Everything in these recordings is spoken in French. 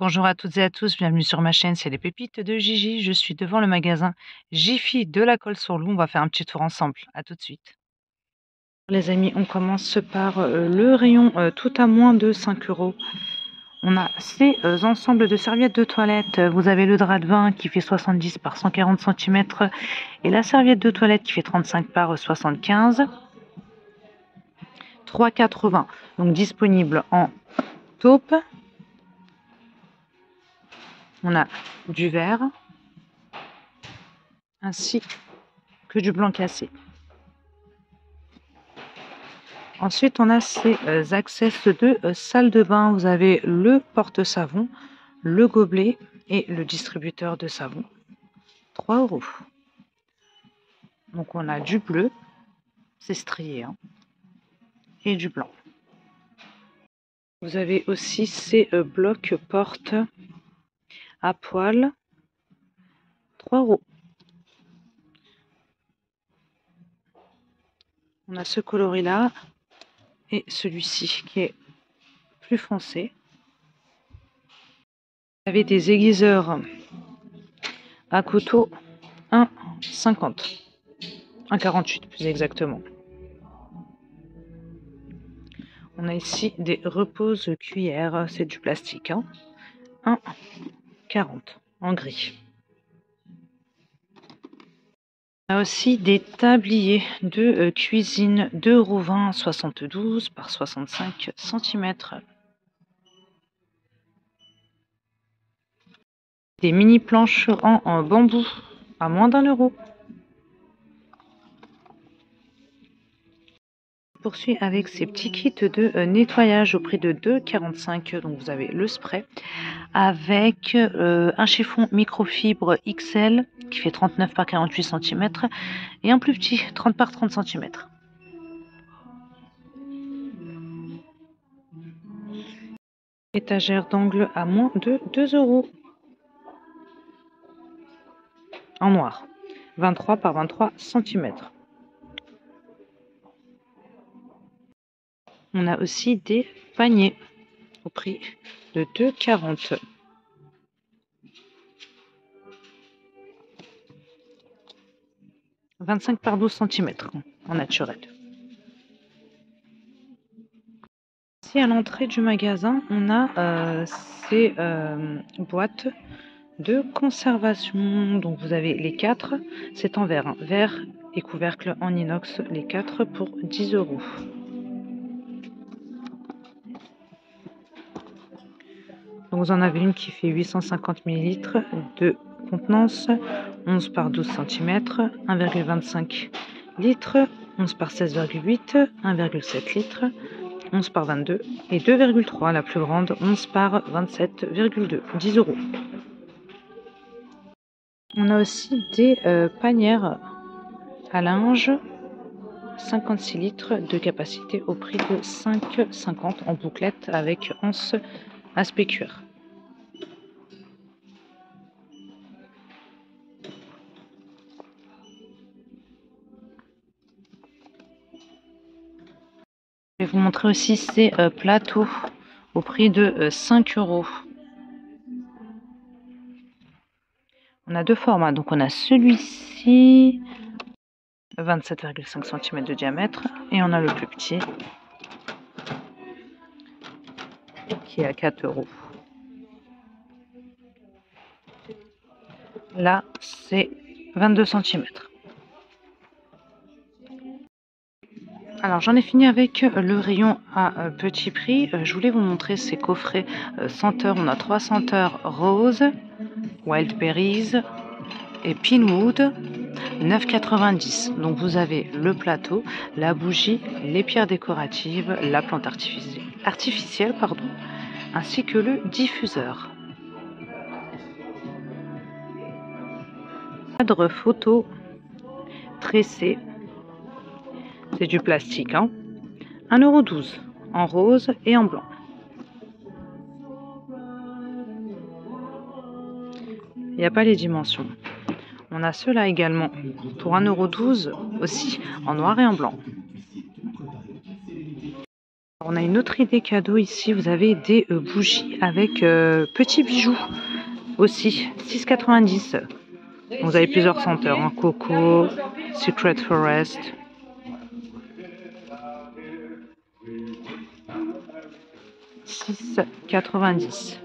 Bonjour à toutes et à tous, bienvenue sur ma chaîne, c'est les pépites de Gigi. Je suis devant le magasin Jiffy de la Colle-sur-Loue. On va faire un petit tour ensemble. À tout de suite. Les amis, on commence par le rayon tout à moins de 5 €. On a ces ensembles de serviettes de toilette. Vous avez le drap de bain qui fait 70 par 140 cm et la serviette de toilette qui fait 35 par 75. 3,80 €. Donc disponible en taupe. On a du vert ainsi que du blanc cassé. Ensuite, on a ces access de salle de bain. Vous avez le porte-savon, le gobelet et le distributeur de savon. 3 €. Donc, on a du bleu, c'est strié, hein, et du blanc. Vous avez aussi ces blocs portes à poil. 3 €. On a ce coloris-là et celui-ci qui est plus foncé. Vous avez des aiguiseurs à couteau 1,50. 1,48 plus exactement. On a ici des reposes cuillères, c'est du plastique, hein. 1,40 en gris. On a aussi des tabliers de cuisine 2,20 € 72 par 65 cm. Des mini planches en bambou à moins d'1 €. Poursuit avec ces petits kits de nettoyage au prix de 2,45 €. Donc vous avez le spray avec un chiffon microfibre XL qui fait 39 par 48 cm et un plus petit 30 par 30 cm. Étagère d'angle à moins de 2 € en noir, 23 par 23 cm. On a aussi des paniers au prix de 2,40 €. « 25 par 12 cm en naturel. Ici, à l'entrée du magasin, on a ces boîtes de conservation. Donc vous avez les 4, c'est en verre, hein, verre et couvercle en inox, les 4 pour 10 €. Donc vous en avez une qui fait 850 ml de contenance, 11 par 12 cm, 1,25 litres, 11 par 16,8, 1,7 litres, 11 par 22 et 2,3 la plus grande, 11 par 27,2, 10 €. On a aussi des panières à linge, 56 litres de capacité au prix de 5,50 € en bouclette avec anse aspect cuir. Je vais vous montrer aussi ces plateaux au prix de 5 €. On a deux formats, donc on a celui-ci, 27,5 cm de diamètre, et on a le plus petit, qui est à 4 €. Là, c'est 22 cm. Alors j'en ai fini avec le rayon à petit prix. Je voulais vous montrer ces coffrets senteurs. On a 3 senteurs rose, wildberries et pinwood, 9,90 €. Donc vous avez le plateau, la bougie, les pierres décoratives, la plante artificielle, ainsi que le diffuseur. Cadre photo tressé, c'est du plastique, hein. 1,12 € en rose et en blanc. Il n'y a pas les dimensions. On a ceux-là également pour 1,12 € aussi en noir et en blanc. On a une autre idée cadeau ici. Vous avez des bougies avec petits bijoux aussi. 6,90 €. Vous avez plusieurs senteurs. Hein. Coco, Secret Forest. $6,90.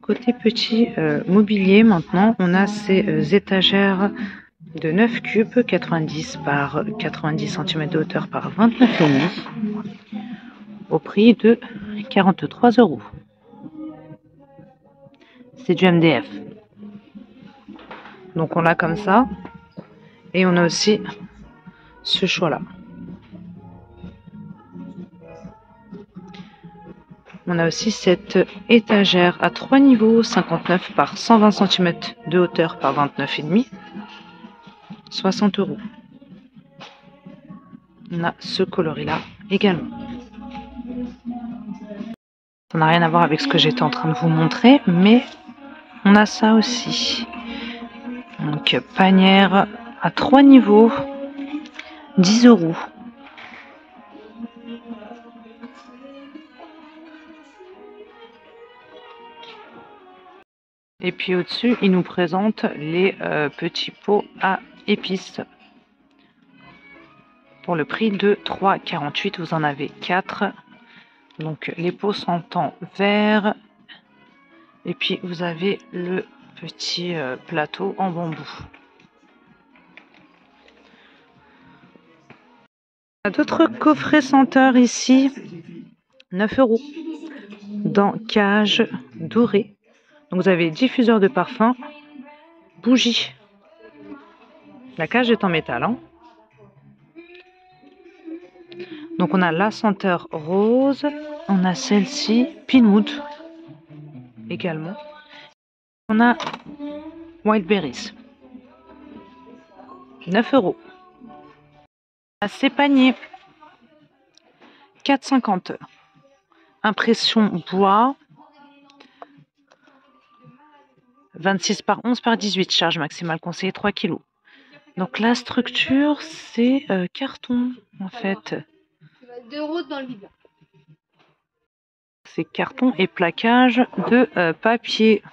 Côté petit mobilier, maintenant, on a ces étagères de 9 cubes, 90 par 90 cm de hauteur par 29,5 au prix de 43 €. C'est du MDF. Donc on l'a comme ça. Et on a aussi ce choix-là. On a aussi cette étagère à 3 niveaux, 59 par 120 cm de hauteur par 29,5, 60 €. On a ce coloris-là également. Ça n'a rien à voir avec ce que j'étais en train de vous montrer, mais on a ça aussi. Donc panière à 3 niveaux, 10 €. Et puis au-dessus, il nous présente les petits pots à épices. Pour le prix de 3,48 €, vous en avez 4. Donc les pots sont en verre. Et puis vous avez le petit plateau en bambou. On a d'autres coffrets senteurs ici. 9 € dans cage dorée. Donc vous avez diffuseur de parfum, bougie. La cage est en métal. Hein. Donc on a la senteur rose, on a celle-ci, Pinwood également. On a Wildberries, 9 €. À ces paniers, 4,50 €. Impression bois, 26 par 11 par 18, charge maximale conseillée 3 kg. Donc la structure, c'est carton en fait. 2 € dans le vide. C'est carton et plaquage de papier.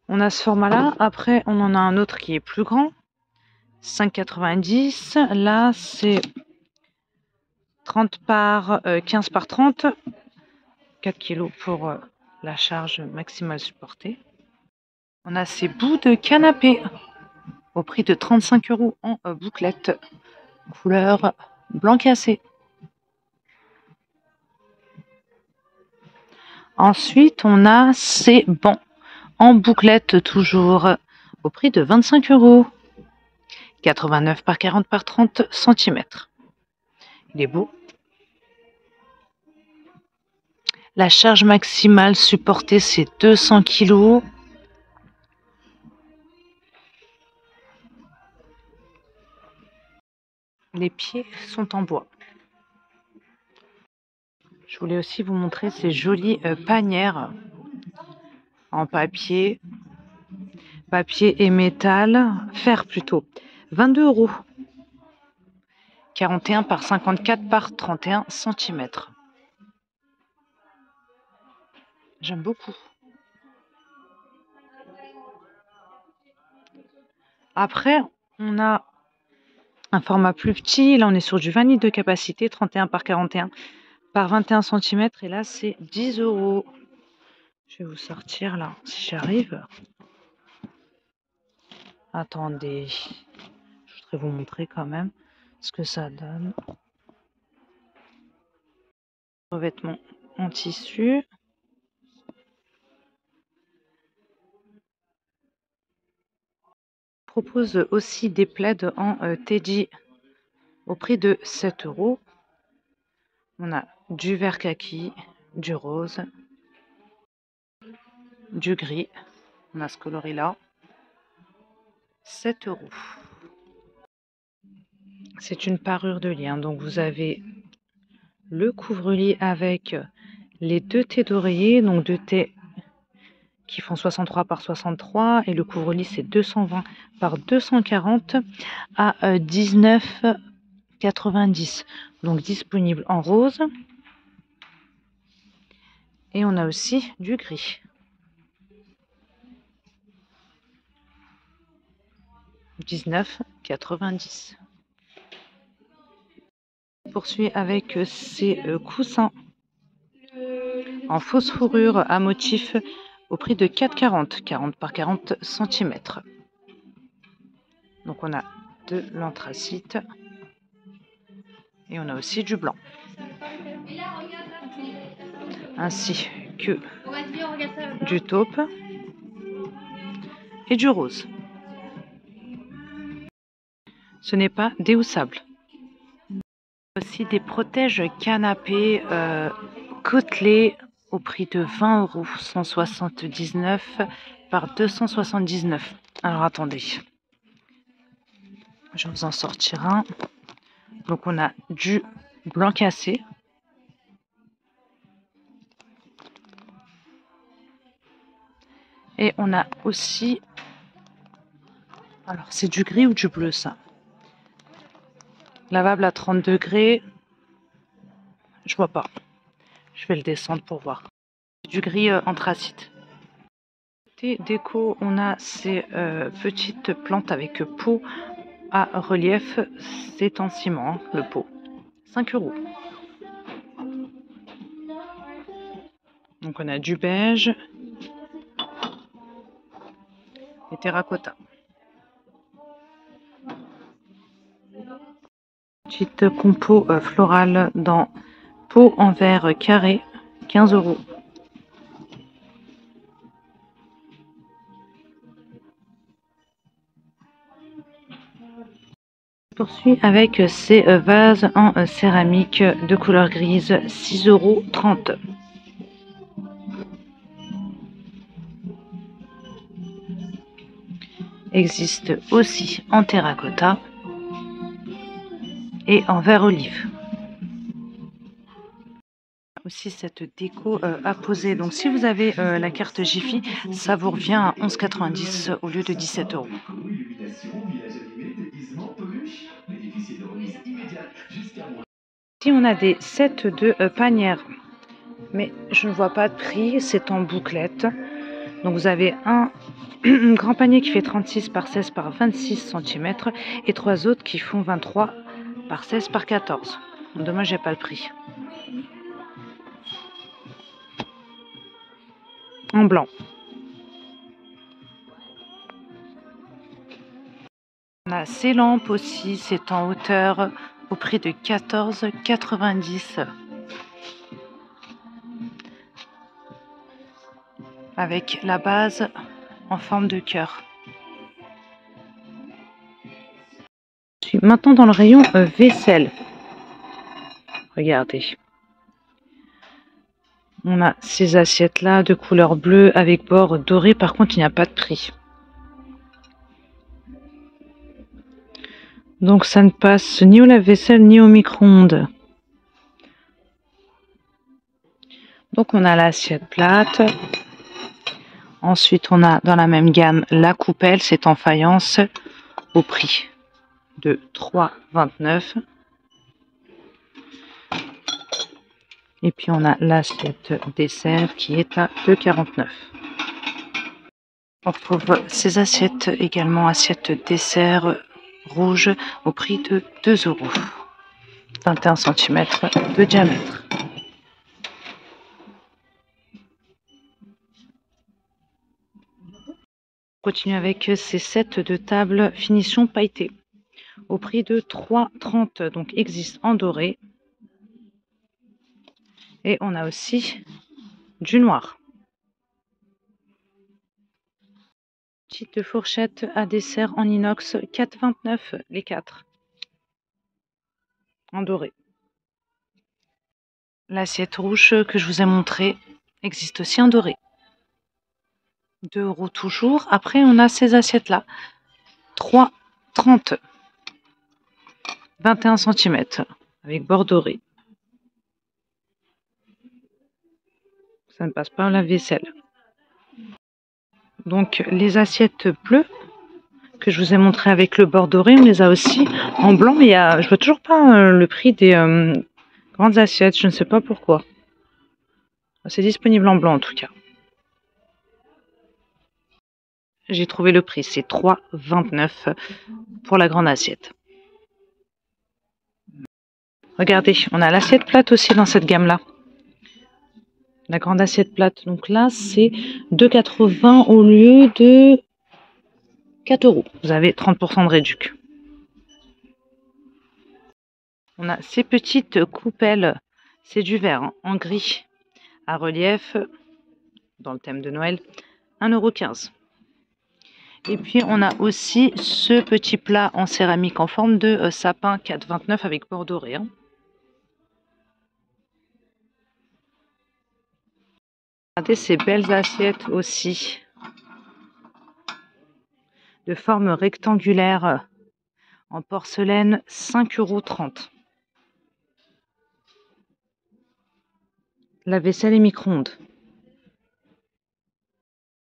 On a ce format-là. Après, on en a un autre qui est plus grand. 5,90 €. Là, c'est 30 par 15 par 30. 4 kg pour la charge maximale supportée. On a ces bouts de canapé au prix de 35 € en bouclette. Couleur blanc cassé. Ensuite, on a ces bancs en bouclette toujours au prix de 25 €. 89 par 40 par 30 cm. Il est beau. La charge maximale supportée, c'est 200 kg. Les pieds sont en bois. Je voulais aussi vous montrer ces jolies panières en papier et métal, fer plutôt. 22 €. 41 par 54 par 31 cm. J'aime beaucoup. Après, on a un format plus petit. Là, on est sur du 20 litres de capacité, 31 par 41 par 21 cm. Et là, c'est 10 €. Je vais vous sortir là, si j'arrive. Attendez. Je voudrais vous montrer quand même ce que ça donne. Revêtement en tissu. Je propose aussi des plaids en Teddy au prix de 7 €. On a du vert kaki, du rose, du gris. On a ce coloris-là. 7 €. C'est une parure de lit. Hein. Donc vous avez le couvre-lit avec les 2 thés d'oreiller, donc 2 thés qui font 63 par 63 et le couvre-lit c'est 220 par 240 à 19,90. Donc disponible en rose. Et on a aussi du gris. 19,90. Poursuit avec ces coussins en fausse fourrure à motif au prix de 4,40, 40 par 40 cm. Donc on a de l'anthracite et on a aussi du blanc, ainsi que du taupe et du rose. Ce n'est pas déhoussable. Aussi des protèges canapés côtelés au prix de 20 €, 179 par 279. Alors attendez, je vais vous en sortir un. Donc on a du blanc cassé, et on a aussi, alors c'est du gris ou du bleu ça, lavable à 30 degrés, je vois pas, je vais le descendre pour voir. Du gris anthracite. Côté déco, on a ces petites plantes avec pot à relief, c'est en ciment, hein, le pot, 5 €. Donc on a du beige et terracotta. Petite compo florale dans pot en verre carré, 15 €. Poursuit avec ces vases en céramique de couleur grise, 6,30 €. Existe aussi en terracotta et en verre olive. Aussi cette déco à poser. Donc si vous avez la carte Jiffy, ça vous revient à 11,90 € au lieu de 17 €. Si on a des sets de panières, mais je ne vois pas de prix, c'est en bouclette. Donc vous avez un grand panier qui fait 36 par 16 par 26 cm et 3 autres qui font 23 par 16 par 14. Dommage, j'ai pas le prix. En blanc. On a ces lampes aussi, c'est en hauteur au prix de 14,90 € avec la base en forme de cœur. Je suis maintenant dans le rayon vaisselle. Regardez. On a ces assiettes là de couleur bleue avec bord doré, par contre il n'y a pas de prix. Donc ça ne passe ni au lave-vaisselle ni au micro-ondes. Donc on a l'assiette plate. Ensuite on a dans la même gamme la coupelle, c'est en faïence au prix de 3,29 €. Et puis on a l'assiette dessert qui est à 2,49 €. On retrouve ces assiettes également, assiettes dessert rouge au prix de 2 €. 21 cm de diamètre. On continue avec ces sets de table finition pailletée au prix de 3,30 €. Donc existe en doré. Et on a aussi du noir. Petite fourchette à dessert en inox, 4,29 € les 4. En doré. L'assiette rouge que je vous ai montrée existe aussi en doré. 2 € toujours. Après, on a ces assiettes-là. 3,30 €. 21 cm avec bord doré. Ça ne passe pas au lave-vaisselle. Donc les assiettes bleues que je vous ai montré avec le bord doré, on les a aussi en blanc, mais je vois toujours pas le prix des grandes assiettes, je ne sais pas pourquoi. C'est disponible en blanc en tout cas. J'ai trouvé le prix, c'est 3,29 pour la grande assiette. Regardez, on a l'assiette plate aussi dans cette gamme-là. La grande assiette plate, donc là c'est 2,80 au lieu de 4 €. Vous avez 30% de réduc. On a ces petites coupelles, c'est du verre hein, en gris à relief dans le thème de Noël, 1,15 €. Et puis on a aussi ce petit plat en céramique en forme de sapin, 4,29 avec bord doré. Hein. Regardez ces belles assiettes aussi de forme rectangulaire en porcelaine, 5,30 €. La vaisselle et micro-ondes.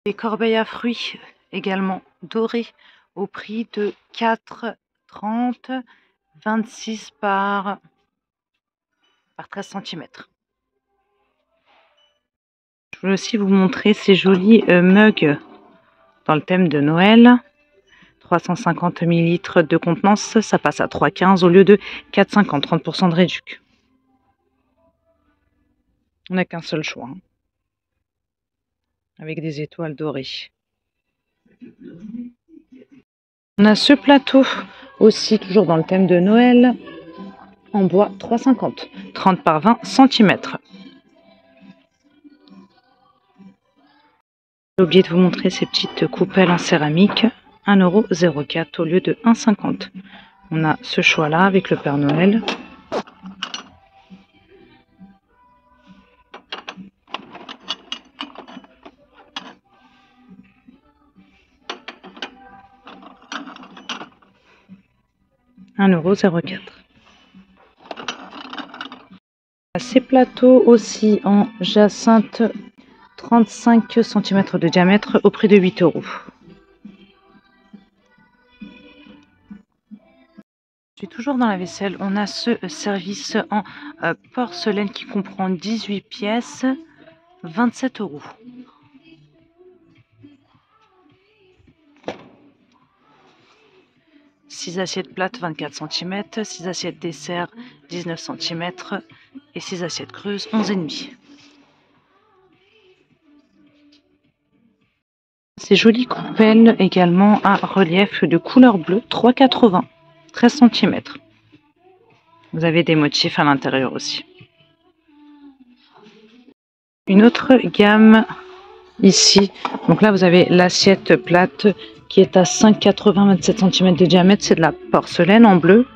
Des corbeilles à fruits également dorées au prix de 4,30 €, 26 par 13 cm. Je voulais aussi vous montrer ces jolis mugs dans le thème de Noël. 350 ml de contenance, ça passe à 3,15 € au lieu de 4,50 €, 30% de réduc. On n'a qu'un seul choix, hein, avec des étoiles dorées. On a ce plateau aussi, toujours dans le thème de Noël, en bois, 3,50 €, 30 par 20 cm. J'ai oublié de vous montrer ces petites coupelles en céramique, 1,04 € au lieu de 1,50 €. On a ce choix-là avec le Père Noël. €. Ces plateaux aussi en jacinthe, 35 cm de diamètre au prix de 8 €. Je suis toujours dans la vaisselle. On a ce service en porcelaine qui comprend 18 pièces, 27 €. Six assiettes plates, 24 cm, 6 assiettes dessert, 19 cm et 6 assiettes creuses, 11,5 €. Ces jolies coupelles également à relief de couleur bleue, 3,80 €, 13 cm. Vous avez des motifs à l'intérieur aussi. Une autre gamme ici, donc là vous avez l'assiette plate qui est à 5,80 €, 27 cm de diamètre, c'est de la porcelaine en bleu.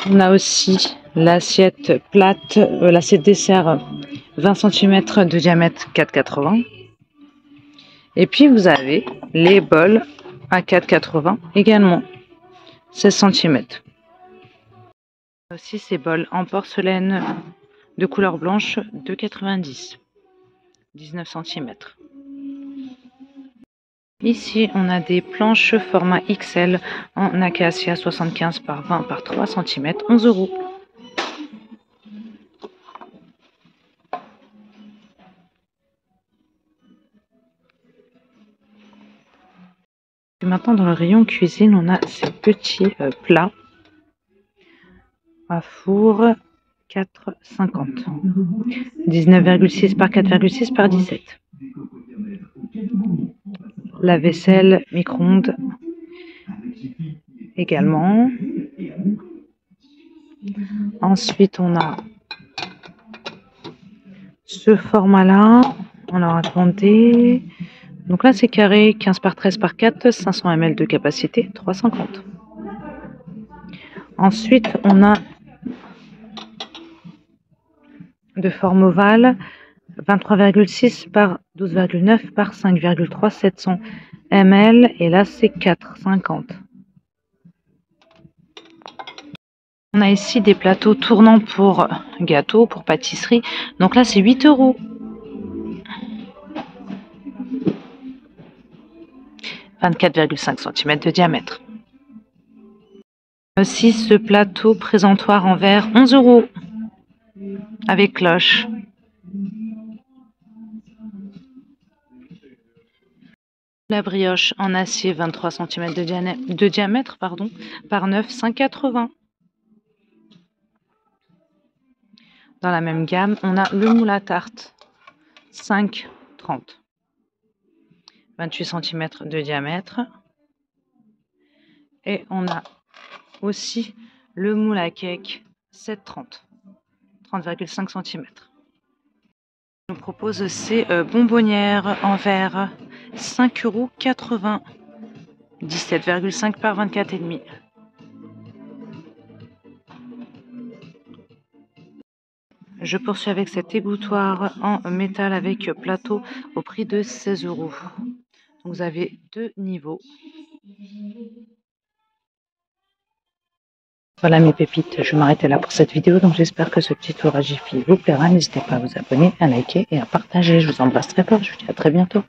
On a aussi l'assiette plate, l'assiette dessert 20 cm de diamètre, 4,80 €. Et puis vous avez les bols à 4,80 € également, 16 cm. Aussi ces bols en porcelaine de couleur blanche, 2,90 €, 19 cm. Ici, on a des planches format XL en acacia 75 par 20 par 3 cm, 11 €. Et maintenant, dans le rayon cuisine, on a ces petits plats à four 4,50 €, 19,6 par 4,6 par 17. La vaisselle micro-ondes également. Ensuite, on a ce format-là. Alors, attendez. Donc là, c'est carré, 15 par 13 par 4, 500 ml de capacité, 3,50 €. Ensuite, on a de forme ovale, 23,6 par 12,9 par 5,3, 700 ml. Et là, c'est 4,50 €. On a ici des plateaux tournants pour gâteaux, pour pâtisserie. Donc là, c'est 8 €. 24,5 cm de diamètre. Aussi ce plateau présentoir en verre, 11 € avec cloche. La brioche en acier 23 cm de diamètre par 9, 5,80 €. Dans la même gamme, on a le moule à tarte 5,30 €. 28 cm de diamètre. Et on a aussi le moule à cake 7,30 €, 30,5 cm. On nous propose ces bonbonnières en verre, 5,80 €, 17,5 par 24,5. Je poursuis avec cet égouttoir en métal avec plateau au prix de 16 €. Donc vous avez 2 niveaux. Voilà mes pépites, je vais m'arrêter là pour cette vidéo. Donc j'espère que ce petit tour à Jiffy vous plaira. N'hésitez pas à vous abonner, à liker et à partager. Je vous embrasse très fort. Je vous dis à très bientôt.